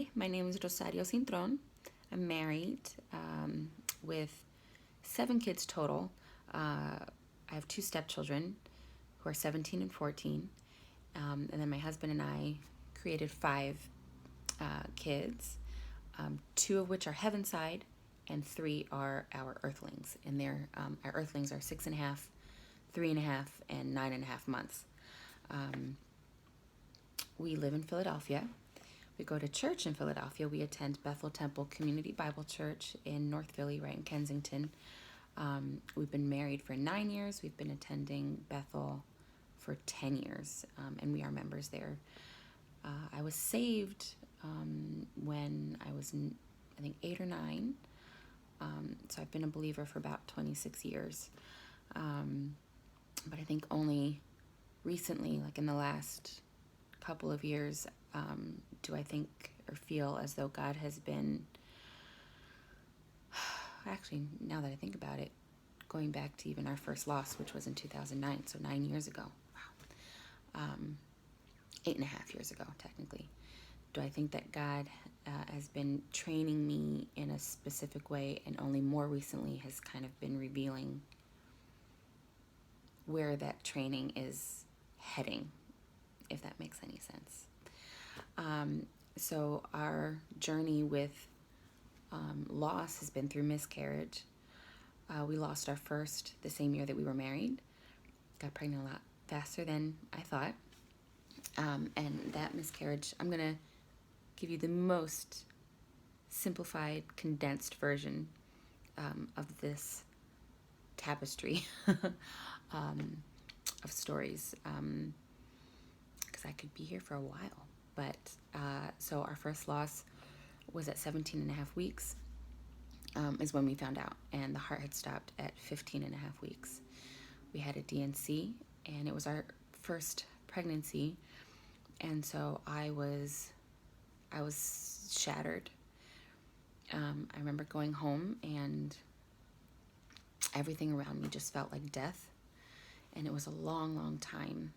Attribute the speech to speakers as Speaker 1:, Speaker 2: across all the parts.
Speaker 1: Hi, my name is Diaz-Cintron. I'm married with 7 kids total. I have 2 stepchildren who are 17 and 14. And then my husband and I created 5 kids, 2 of which are heaven side, and 3 are our earthlings. And our earthlings are 6.5, 3.5, and 9.5 months. We live in Philadelphia. We go to church in Philadelphia. We attend Bethel Temple Community Bible Church in North Philly, right in Kensington. We've been married for 9 years. We've been attending Bethel for 10 years, and we are members there. I was saved when I was, I think, 8 or 9. So I've been a believer for about 26 years. But I think only recently, like in the last couple of years, do I think or feel as though God has been, actually, now that I think about it, going back to even our first loss, which was in 2009, so 9 years ago. Wow. 8.5 years ago, technically. Do I think that God has been training me in a specific way, and only more recently has kind of been revealing where that training is heading, if that makes any sense. So our journey with loss has been through miscarriage. We lost our first the same year that we were married. Got pregnant a lot faster than I thought. And that miscarriage, I'm going to give you the most simplified, condensed version of this tapestry of stories, because I could be here for a while. But so our first loss was at 17 and a half weeks, is when we found out, and the heart had stopped at 15 and a half weeks. We had a DNC, and it was our first pregnancy, and so I was shattered. I remember going home, and everything around me just felt like death, and it was a long, long time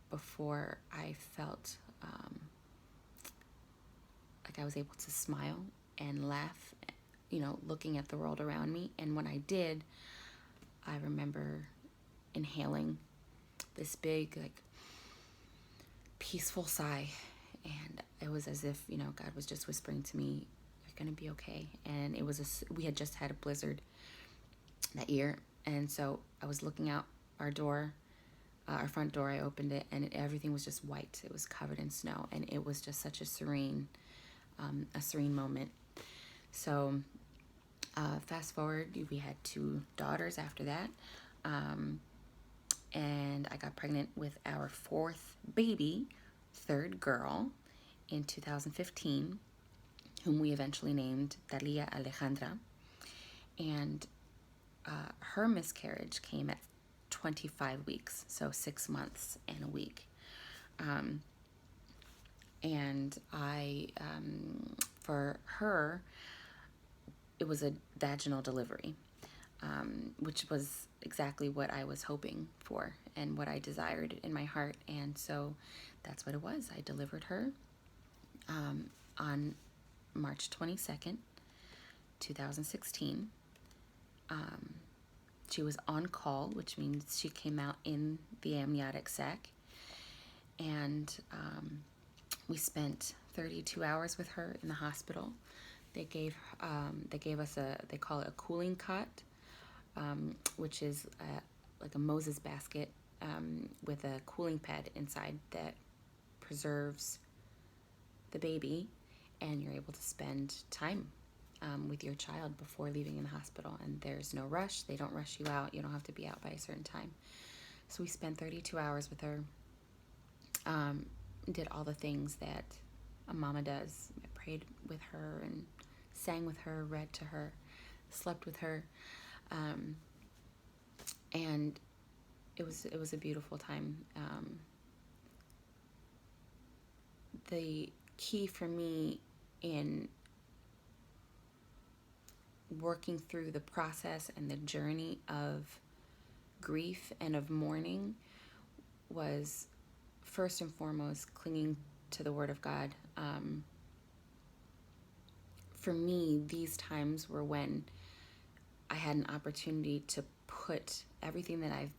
Speaker 1: before I felt like I was able to smile and laugh, looking at the world around me. And when I did, I remember inhaling this big, like, peaceful sigh, and it was as if, God was just whispering to me, "You're gonna be okay." And we had just had a blizzard that year, and so I was looking out our door, our front door. I opened it, and everything was just white. It was covered in snow, and it was just such a serene moment. So fast forward, we had 2 daughters after that, and I got pregnant with our 4th baby, 3rd girl, in 2015, whom we eventually named Dalia Alejandra. And her miscarriage came at 25 weeks, so 6 months and a week. And I, for her, it was a vaginal delivery, which was exactly what I was hoping for and what I desired in my heart. And so that's what it was. I delivered her on March 22nd, 2016. She was on call, which means she came out in the amniotic sac. And we spent 32 hours with her in the hospital. They gave us they call it a cooling cot, which is like a Moses basket with a cooling pad inside that preserves the baby, and you're able to spend time with your child before leaving in the hospital. And there's no rush. They don't rush you out. You don't have to be out by a certain time. So we spent 32 hours with her. Did all the things that a mama does. I prayed with her and sang with her, read to her, slept with her, and it was a beautiful time. The key for me in working through the process and the journey of grief and of mourning was, first and foremost, clinging to the Word of God. for me, these times were when I had an opportunity to put everything that I've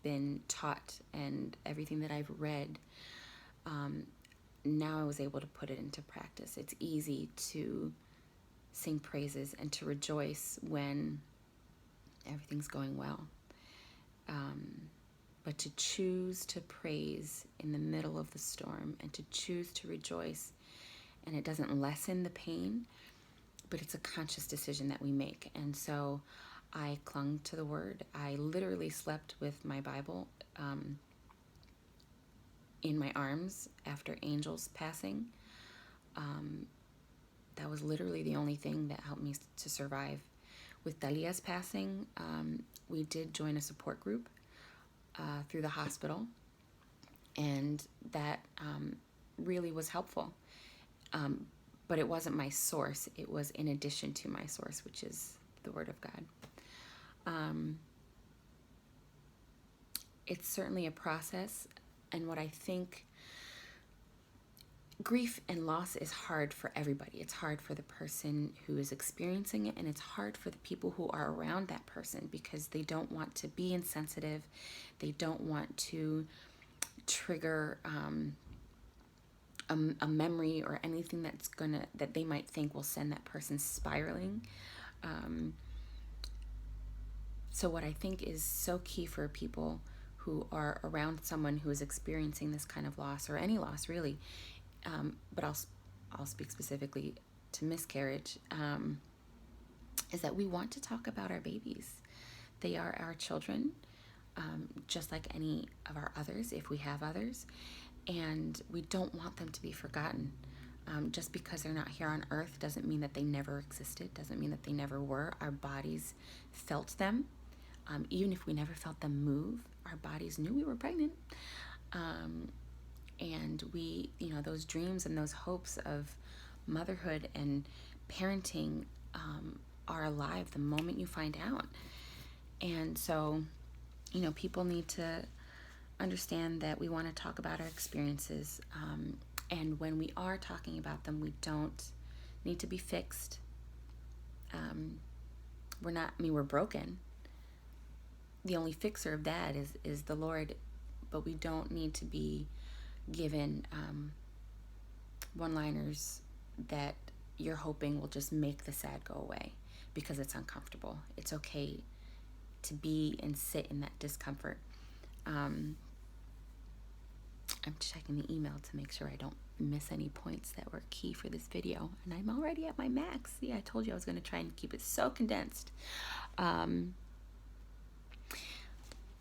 Speaker 1: been taught and everything that I've read, now I was able to put it into practice. It's easy to sing praises and to rejoice when everything's going well. But to choose to praise in the middle of the storm and to choose to rejoice, and it doesn't lessen the pain, but it's a conscious decision that we make. And so I clung to the word. I literally slept with my Bible in my arms after Angel's passing. That was literally the only thing that helped me to survive. With Dalia's passing, we did join a support group through the hospital, and that really was helpful. But it wasn't my source. It was in addition to my source, which is the Word of God. It's certainly a process, and what I think, grief and loss is hard for everybody. It's hard for the person who is experiencing it, and it's hard for the people who are around that person because they don't want to be insensitive. They don't want to trigger a memory or anything that they might think will send that person spiraling. So what I think is so key for people who are around someone who is experiencing this kind of loss, or any loss really, but I'll speak specifically to miscarriage, is that we want to talk about our babies. They are our children, just like any of our others, if we have others, and we don't want them to be forgotten. Just because they're not here on earth doesn't mean that they never existed, doesn't mean that they never were. Our bodies felt them. Even if we never felt them move, our bodies knew we were pregnant. And we, those dreams and those hopes of motherhood and parenting are alive the moment you find out. And so, people need to understand that we want to talk about our experiences. And when we are talking about them, we don't need to be fixed. We're broken. The only fixer of that is the Lord, but we don't need to be given one-liners that you're hoping will just make the sad go away because it's uncomfortable. It's okay to be and sit in that discomfort. I'm checking the email to make sure I don't miss any points that were key for this video, and I'm already at my max. See, I told you I was going to try and keep it so condensed.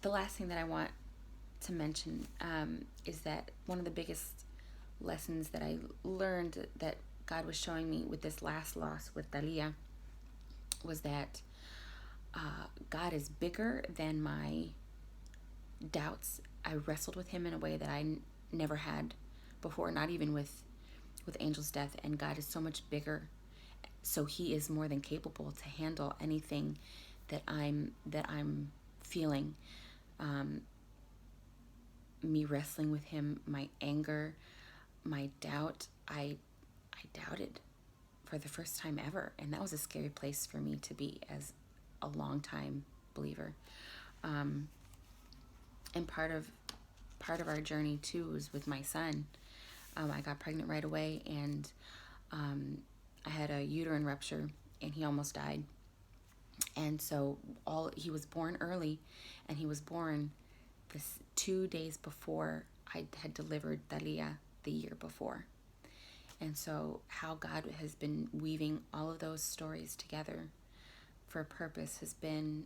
Speaker 1: The last thing that I want to mention is that one of the biggest lessons that I learned that God was showing me with this last loss with Dalia was that God is bigger than my doubts. I wrestled with him in a way that I never had before, not even with Angel's death, and God is so much bigger, so he is more than capable to handle anything that I'm feeling. Me wrestling with him, my anger, my doubt, I doubted for the first time ever, and that was a scary place for me to be as a long-time believer. And part of our journey too was with my son. I got pregnant right away, and I had a uterine rupture, and he almost died. And so he was born early, and he was born this 2 days before I had delivered Dalia the year before. And so how God has been weaving all of those stories together for a purpose has been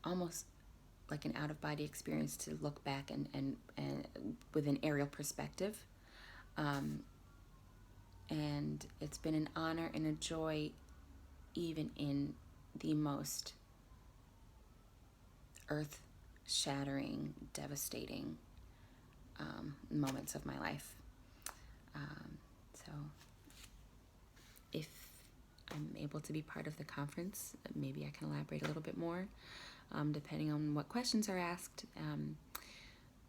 Speaker 1: almost like an out-of-body experience to look back and with an aerial perspective. And it's been an honor and a joy, even in the most earth-shattering, devastating moments of my life. So if I'm able to be part of the conference, maybe I can elaborate a little bit more, depending on what questions are asked.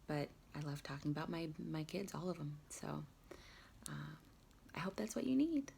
Speaker 1: But I love talking about my kids, all of them. So I I hope that's what you need.